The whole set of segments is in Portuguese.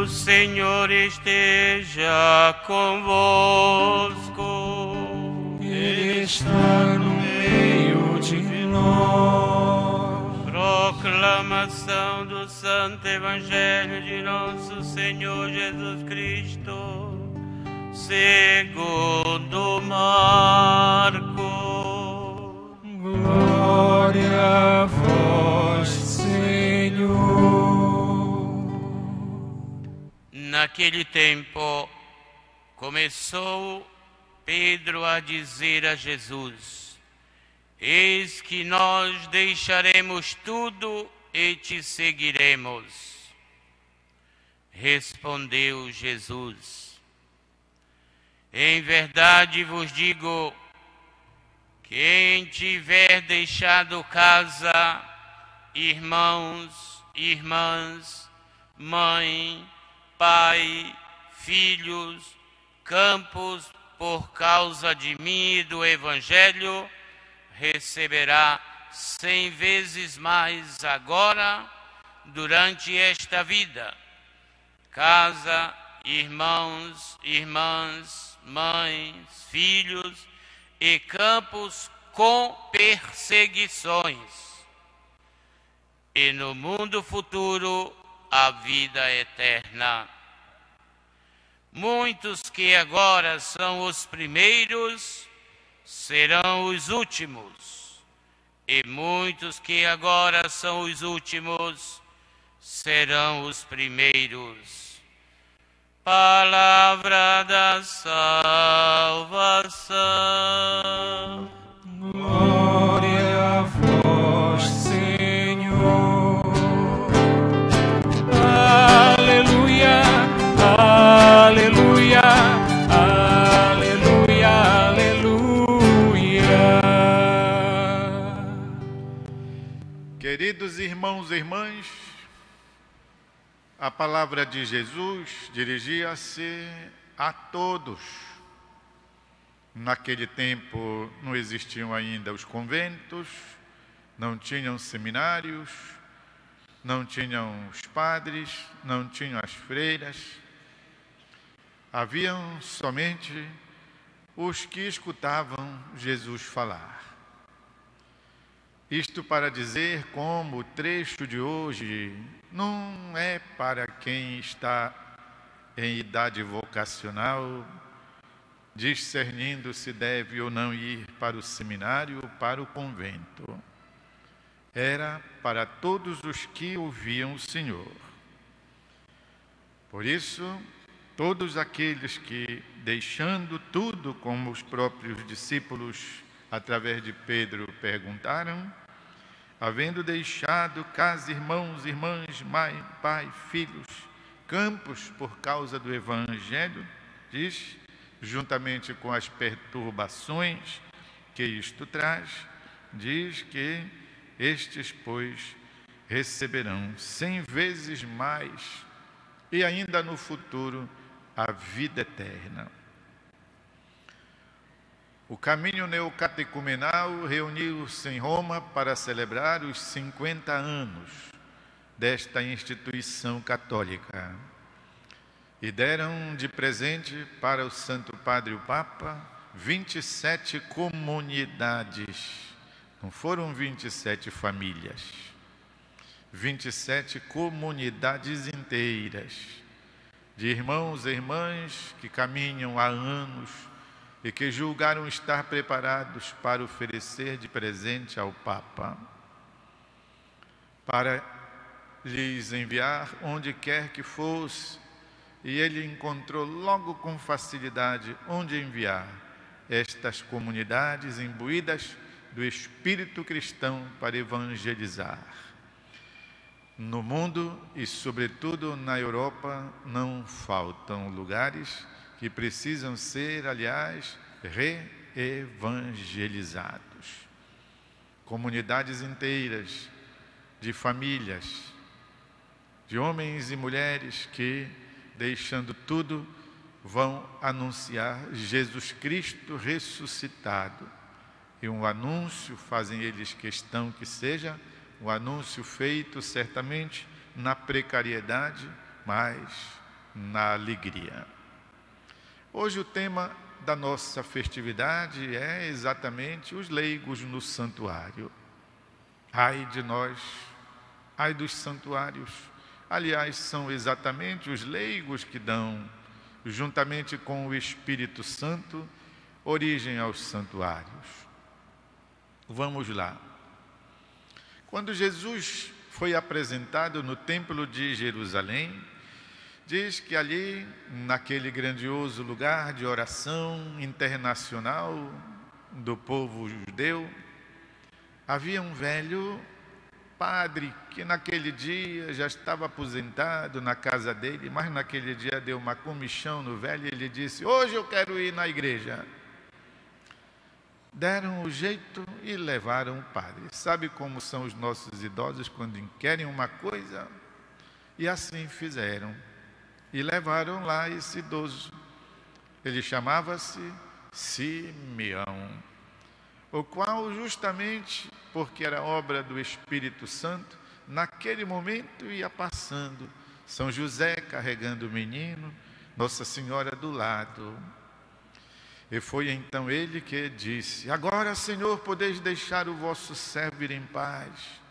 O Senhor esteja convosco. Ele está no meio de nós. Proclamação do Santo Evangelho de nosso Senhor Jesus Cristo, segundo Marcos. Glória a vós, Senhor. Naquele tempo, começou Pedro a dizer a Jesus: Eis que nós deixaremos tudo e te seguiremos. Respondeu Jesus: Em verdade vos digo, quem tiver deixado casa, irmãos, irmãs, mãe, pai, filhos, campos, por causa de mim e do Evangelho, receberá 100 vezes mais agora, durante esta vida, casa, irmãos, irmãs, mães, filhos e campos com perseguições. E no mundo futuro, a vida eterna. Muitos que agora são os primeiros serão os últimos, e muitos que agora são os últimos serão os primeiros. Palavra da salvação. Glória a vós, Senhor. Aleluia, aleluia, aleluia, aleluia. Queridos irmãos e irmãs, a palavra de Jesus dirigia-se a todos. Naquele tempo não existiam ainda os conventos, não tinham seminários, não tinham os padres, não tinham as freiras. Haviam somente os que escutavam Jesus falar. Isto para dizer como o trecho de hoje não é para quem está em idade vocacional, discernindo se deve ou não ir para o seminário ou para o convento. Era para todos os que ouviam o Senhor. Por isso, todos aqueles que, deixando tudo como os próprios discípulos, através de Pedro, perguntaram, havendo deixado casa, irmãos, irmãs, mãe, pai, filhos, campos por causa do Evangelho, diz, juntamente com as perturbações que isto traz, diz que estes, pois, receberão 100 vezes mais e ainda no futuro a vida eterna. O caminho neocatecumenal reuniu-se em Roma para celebrar os 50 anos desta instituição católica e deram de presente para o Santo Padre o Papa 27 comunidades. Não foram 27 famílias, 27 comunidades inteiras de irmãos e irmãs que caminham há anos e que julgaram estar preparados para oferecer de presente ao Papa, para lhes enviar onde quer que fosse, e ele encontrou logo com facilidade onde enviar estas comunidades imbuídas do espírito cristão para evangelizar. No mundo e sobretudo na Europa não faltam lugares que precisam ser, aliás, reevangelizados. Comunidades inteiras de famílias, de homens e mulheres que, deixando tudo, vão anunciar Jesus Cristo ressuscitado. E um anúncio, fazem eles questão que seja, um anúncio feito certamente na precariedade, mas na alegria. Hoje o tema da nossa festividade é exatamente os leigos no santuário. Ai de nós, ai dos santuários. Aliás, são exatamente os leigos que dão, juntamente com o Espírito Santo, origem aos santuários. Vamos lá. Quando Jesus foi apresentado no Templo de Jerusalém, diz que ali, naquele grandioso lugar de oração internacional do povo judeu, havia um velho padre que naquele dia já estava aposentado na casa dele, mas naquele dia deu uma comichão no velho e ele disse: hoje eu quero ir na igreja. Deram o jeito e levaram o padre. Sabe como são os nossos idosos quando querem uma coisa? E assim fizeram. E levaram lá esse idoso. Ele chamava-se Simeão, o qual, justamente porque era obra do Espírito Santo, naquele momento ia passando. São José carregando o menino, Nossa Senhora do lado. E foi então ele que disse: agora, Senhor, podeis deixar o vosso servo ir em paz.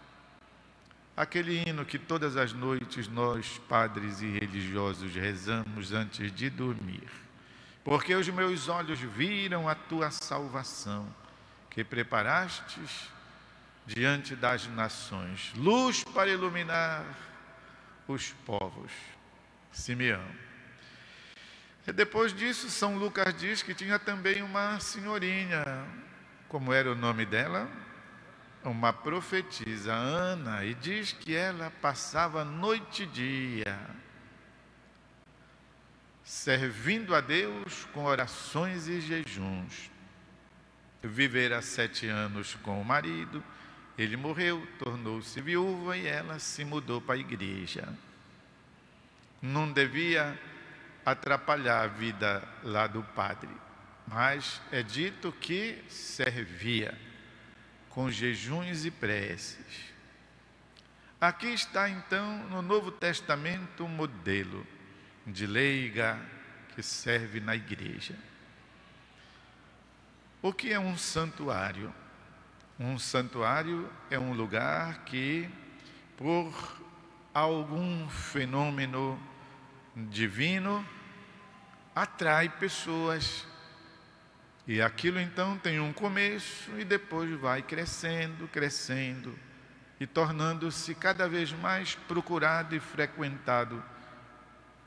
Aquele hino que todas as noites nós, padres e religiosos, rezamos antes de dormir. Porque os meus olhos viram a tua salvação, que preparastes diante das nações, luz para iluminar os povos. Simeão. E depois disso, São Lucas diz que tinha também uma senhorinha, como era o nome dela? Uma profetisa, Ana, e diz que ela passava noite e dia, servindo a Deus com orações e jejuns. Vivera 7 anos com o marido, ele morreu, tornou-se viúva e ela se mudou para a igreja. Não devia atrapalhar a vida lá do padre, mas é dito que servia com jejuns e preces. Aqui está então no Novo Testamento um modelo de leiga que serve na igreja. O que é um santuário? Um santuário é um lugar que, por algum fenômeno divino, atrai pessoas. E aquilo então tem um começo e depois vai crescendo, crescendo e tornando-se cada vez mais procurado e frequentado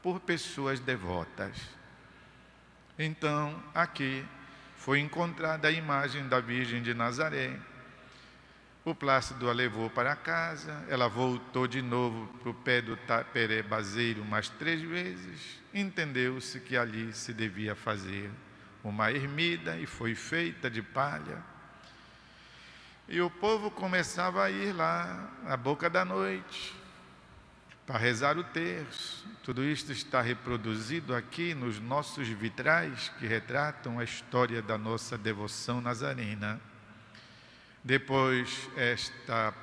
por pessoas devotas. Então, aqui foi encontrada a imagem da Virgem de Nazaré. O Plácido a levou para casa, ela voltou de novo para o pé do Taperebazeiro umas 3 vezes. Entendeu-se que ali se devia fazer uma ermida e foi feita de palha. E o povo começava a ir lá, à boca da noite, para rezar o terço. Tudo isto está reproduzido aqui nos nossos vitrais que retratam a história da nossa devoção nazarena. Depois, esta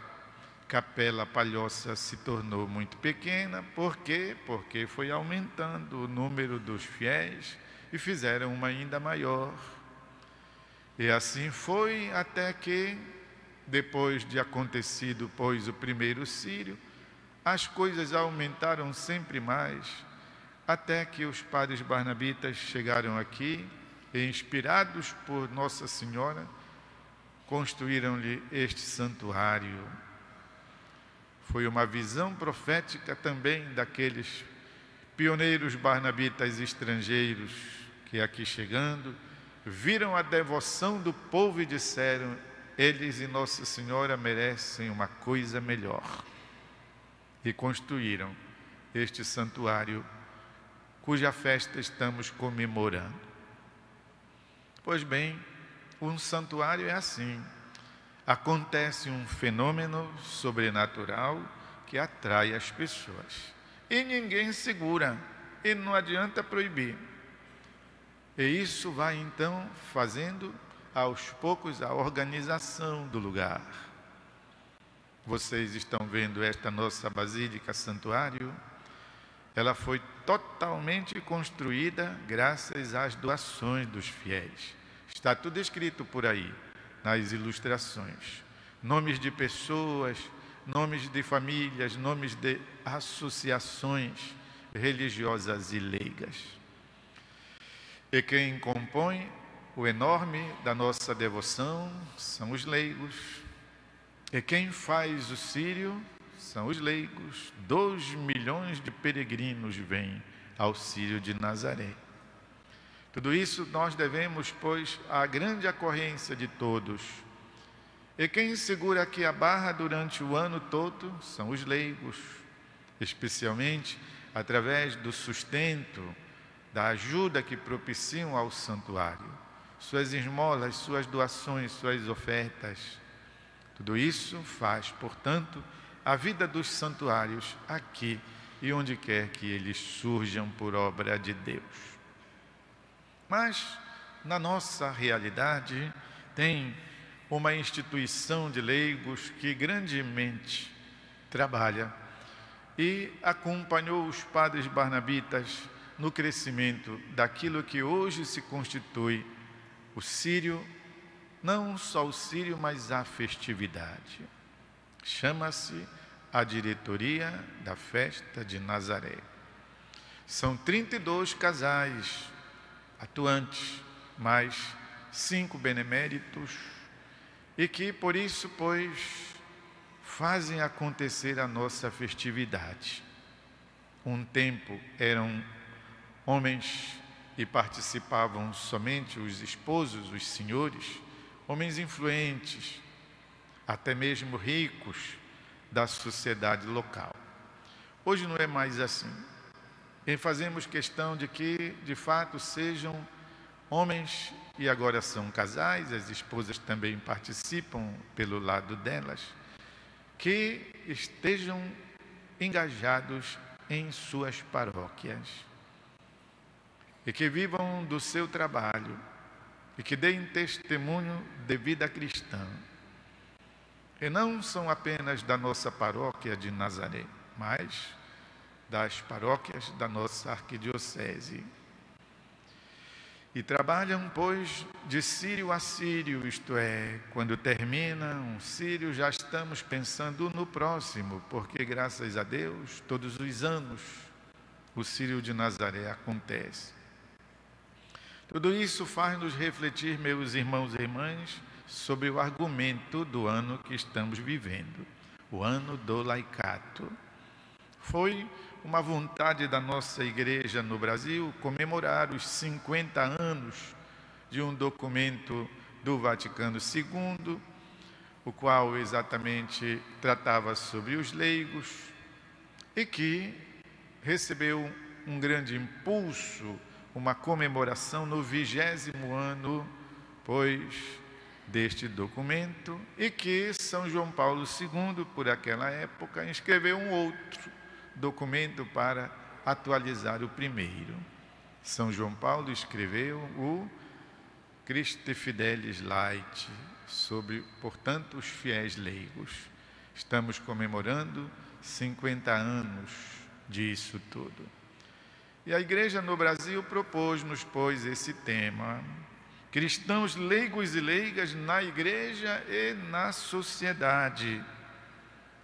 capela palhoça se tornou muito pequena. Por quê? Porque foi aumentando o número dos fiéis e fizeram uma ainda maior. E assim foi até que, depois de acontecido, pois, o primeiro Círio, as coisas aumentaram sempre mais, até que os padres barnabitas chegaram aqui e, inspirados por Nossa Senhora, construíram-lhe este santuário. Foi uma visão profética também daqueles pioneiros barnabitas estrangeiros que aqui chegando, viram a devoção do povo e disseram: eles e Nossa Senhora merecem uma coisa melhor. E construíram este santuário, cuja festa estamos comemorando. Pois bem, um santuário é assim. Acontece um fenômeno sobrenatural que atrai as pessoas. E ninguém segura, e não adianta proibir. E isso vai então fazendo aos poucos a organização do lugar. Vocês estão vendo esta nossa basílica santuário? ela foi totalmente construída graças às doações dos fiéis. Está tudo escrito por aí, nas ilustrações. Nomes de pessoas, nomes de famílias, nomes de associações religiosas e leigas. E quem compõe o enorme da nossa devoção são os leigos. E quem faz o círio são os leigos. 2 milhões de peregrinos vêm ao Círio de Nazaré. Tudo isso nós devemos, pois, à grande ocorrência de todos. E quem segura aqui a barra durante o ano todo são os leigos, especialmente através do sustento, da ajuda que propiciam ao santuário, suas esmolas, suas doações, suas ofertas. Tudo isso faz, portanto, a vida dos santuários aqui e onde quer que eles surjam por obra de Deus. Mas, na nossa realidade, tem uma instituição de leigos que grandemente trabalha e acompanhou os padres barnabitas no crescimento daquilo que hoje se constitui o círio, não só o círio, mas a festividade. Chama-se a diretoria da festa de Nazaré. São 32 casais atuantes, mais 5 beneméritos, e que por isso, pois, fazem acontecer a nossa festividade. Um tempo eram homens e participavam somente os esposos, os senhores, homens influentes, até mesmo ricos da sociedade local. Hoje não é mais assim. E fazemos questão de que, de fato, sejam homens, e agora são casais, as esposas também participam pelo lado delas, que estejam engajados em suas paróquias e que vivam do seu trabalho e que deem testemunho de vida cristã. E não são apenas da nossa paróquia de Nazaré, mas das paróquias da nossa arquidiocese. E trabalham, pois, de círio a círio, isto é, quando termina um círio, já estamos pensando no próximo, porque, graças a Deus, todos os anos o círio de Nazaré acontece. Tudo isso faz-nos refletir, meus irmãos e irmãs, sobre o argumento do ano que estamos vivendo, o ano do laicato. Foi uma vontade da nossa igreja no Brasil comemorar os 50 anos de um documento do Vaticano II, o qual exatamente tratava sobre os leigos e que recebeu um grande impulso, uma comemoração no 20º ano, pois, deste documento, e que São João Paulo II, por aquela época, escreveu um outro documento para atualizar o primeiro. São João Paulo escreveu o Christe Fidelis Laici, sobre, portanto, os fiéis leigos. Estamos comemorando 50 anos disso tudo. E a igreja no Brasil propôs-nos, pois, esse tema: cristãos leigos e leigas na igreja e na sociedade,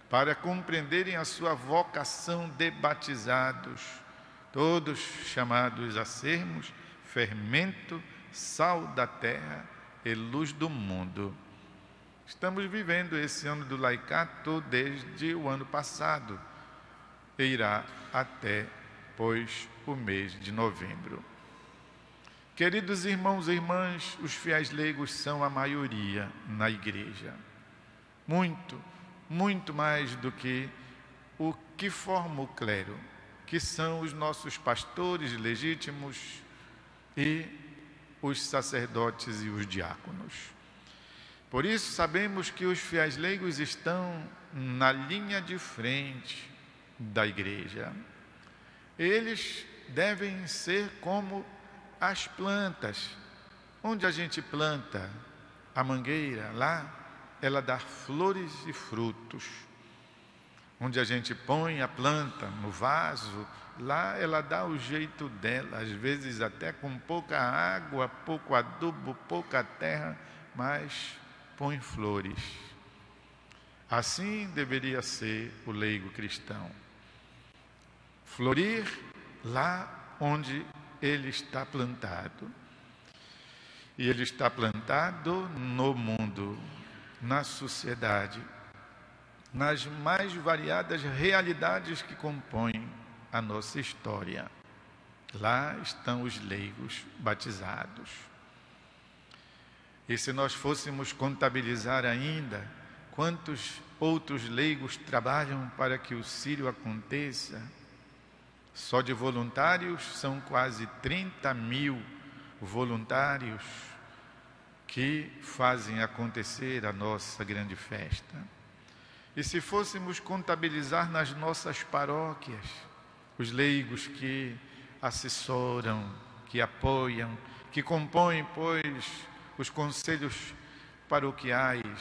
para compreenderem a sua vocação de batizados, todos chamados a sermos fermento, sal da terra e luz do mundo. Estamos vivendo esse ano do laicato desde o ano passado e irá até, pois, o mês de novembro. Queridos irmãos e irmãs, os fiéis leigos são a maioria na igreja. Muito mais do que o que forma o clero, que são os nossos pastores legítimos e os sacerdotes e os diáconos. Por isso sabemos que os fiéis leigos estão na linha de frente da igreja. Eles devem ser como as plantas. Onde a gente planta a mangueira, lá ela dá flores e frutos. onde a gente põe a planta no vaso, lá ela dá o jeito dela, às vezes até com pouca água, pouco adubo, pouca terra, mas põe flores. Assim deveria ser o leigo cristão. Florir lá onde ele está plantado. E ele está plantado no mundo, na sociedade, nas mais variadas realidades que compõem a nossa história. Lá estão os leigos batizados. E se nós fôssemos contabilizar ainda quantos outros leigos trabalham para que o círio aconteça, só de voluntários são quase 30.000 voluntários que fazem acontecer a nossa grande festa. E se fôssemos contabilizar nas nossas paróquias, os leigos que assessoram, que apoiam, que compõem, pois, os conselhos paroquiais,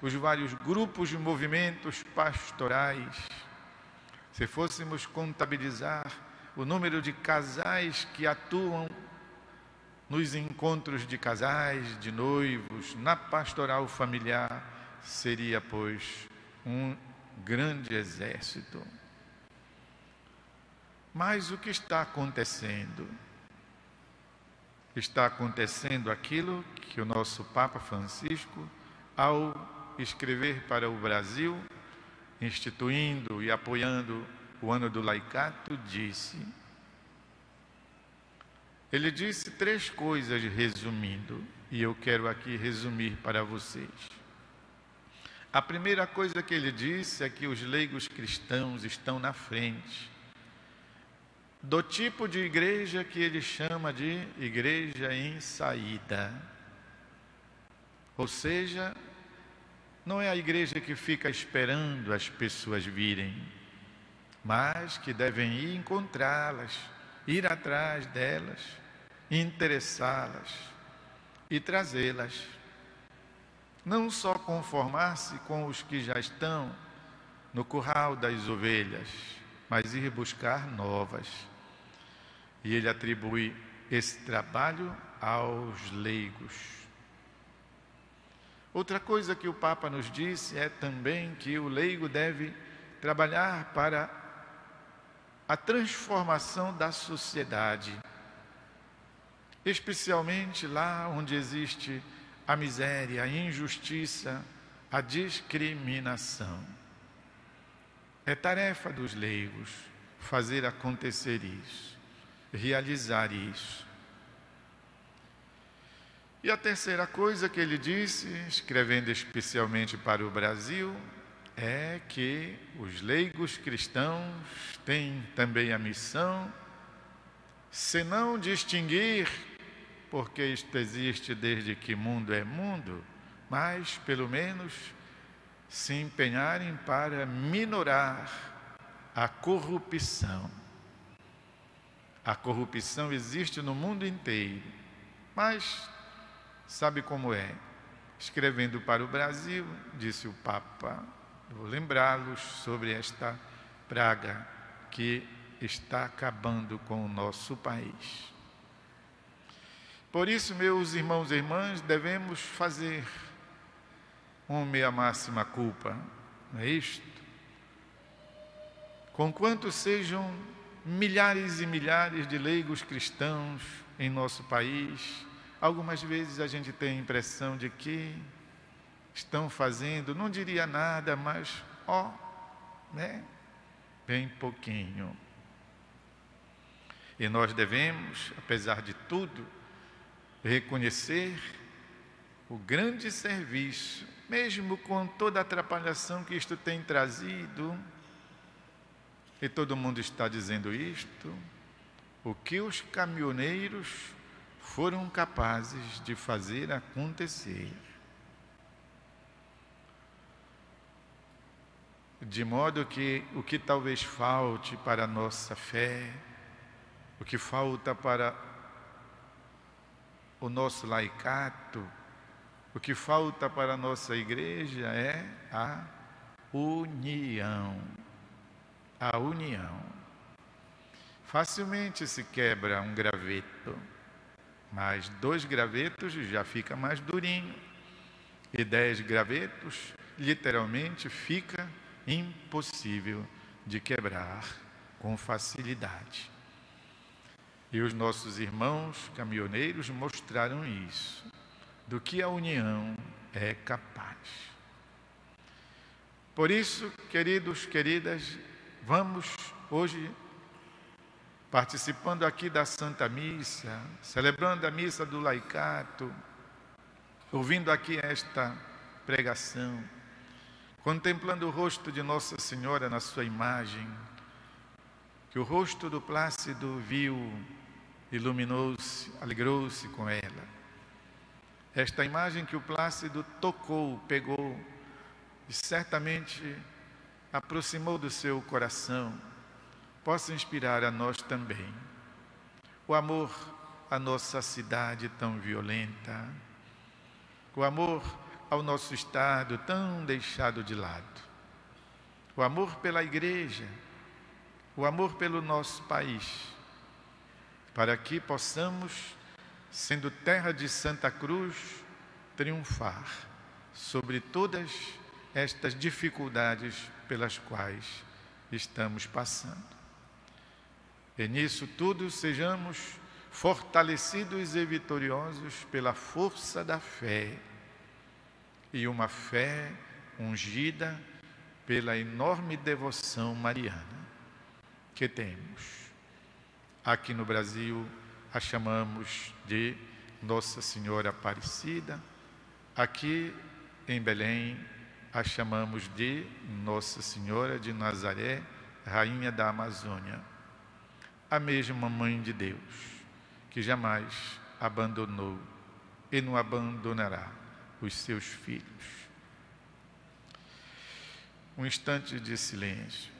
os vários grupos de movimentos pastorais, se fôssemos contabilizar o número de casais que atuam nos encontros de casais, de noivos, na pastoral familiar, seria, pois, um grande exército. Mas o que está acontecendo? Está acontecendo aquilo que o nosso Papa Francisco, ao escrever para o Brasil, instituindo e apoiando o ano do laicato, disse. Ele disse 3 coisas, resumindo, e eu quero aqui resumir para vocês. A primeira coisa que ele disse é que os leigos cristãos estão na frente do tipo de igreja que ele chama de igreja em saída. Ou seja, não é a igreja que fica esperando as pessoas virem, mas que devem ir encontrá-las, ir atrás delas, interessá-las e trazê-las. Não só conformar-se com os que já estão no curral das ovelhas, mas ir buscar novas. E ele atribui esse trabalho aos leigos. Outra coisa que o Papa nos disse é também que o leigo deve trabalhar para a transformação da sociedade, especialmente lá onde existe a miséria, a injustiça, a discriminação. É tarefa dos leigos fazer acontecer isso, realizar isso. E a terceira coisa que ele disse, escrevendo especialmente para o Brasil, é que os leigos cristãos têm também a missão, se não distinguir, porque isto existe desde que mundo é mundo, mas pelo menos se empenharem para minorar a corrupção. A corrupção existe no mundo inteiro, mas sabe como é? Escrevendo para o Brasil, disse o Papa, vou lembrá-los sobre esta praga que está acabando com o nosso país. Por isso, meus irmãos e irmãs, devemos fazer mea máxima culpa, não é isto? Conquanto sejam milhares e milhares de leigos cristãos em nosso país, algumas vezes a gente tem a impressão de que estão fazendo, não diria nada, mas bem pouquinho. E nós devemos, apesar de tudo, reconhecer o grande serviço, mesmo com toda a atrapalhação que isto tem trazido, e todo mundo está dizendo isto, o que os caminhoneiros foram capazes de fazer acontecer. De modo que o que talvez falte para a nossa fé, o que falta para o nosso laicato, o que falta para a nossa igreja é a união. a união. Facilmente se quebra um graveto, mas 2 gravetos já fica mais durinho. E 10 gravetos, literalmente, fica impossível de quebrar com facilidade. E os nossos irmãos caminhoneiros mostraram isso, do que a união é capaz. Por isso, queridos, queridas, vamos hoje, participando aqui da Santa Missa, celebrando a missa do laicato, ouvindo aqui esta pregação, contemplando o rosto de Nossa Senhora na sua imagem, que o rosto do Plácido viu, iluminou-se, alegrou-se com ela. Esta imagem que o Plácido tocou, pegou e certamente aproximou do seu coração, possa inspirar a nós também o amor à nossa cidade tão violenta, o amor ao nosso Estado tão deixado de lado, o amor pela Igreja, o amor pelo nosso país, para que possamos, sendo terra de Santa Cruz, triunfar sobre todas estas dificuldades pelas quais estamos passando. E nisso tudo sejamos fortalecidos e vitoriosos pela força da fé, e uma fé ungida pela enorme devoção mariana que temos. Aqui no Brasil a chamamos de Nossa Senhora Aparecida, aqui em Belém a chamamos de Nossa Senhora de Nazaré, Rainha da Amazônia, a mesma Mãe de Deus, que jamais abandonou e não abandonará os seus filhos. Um instante de silêncio.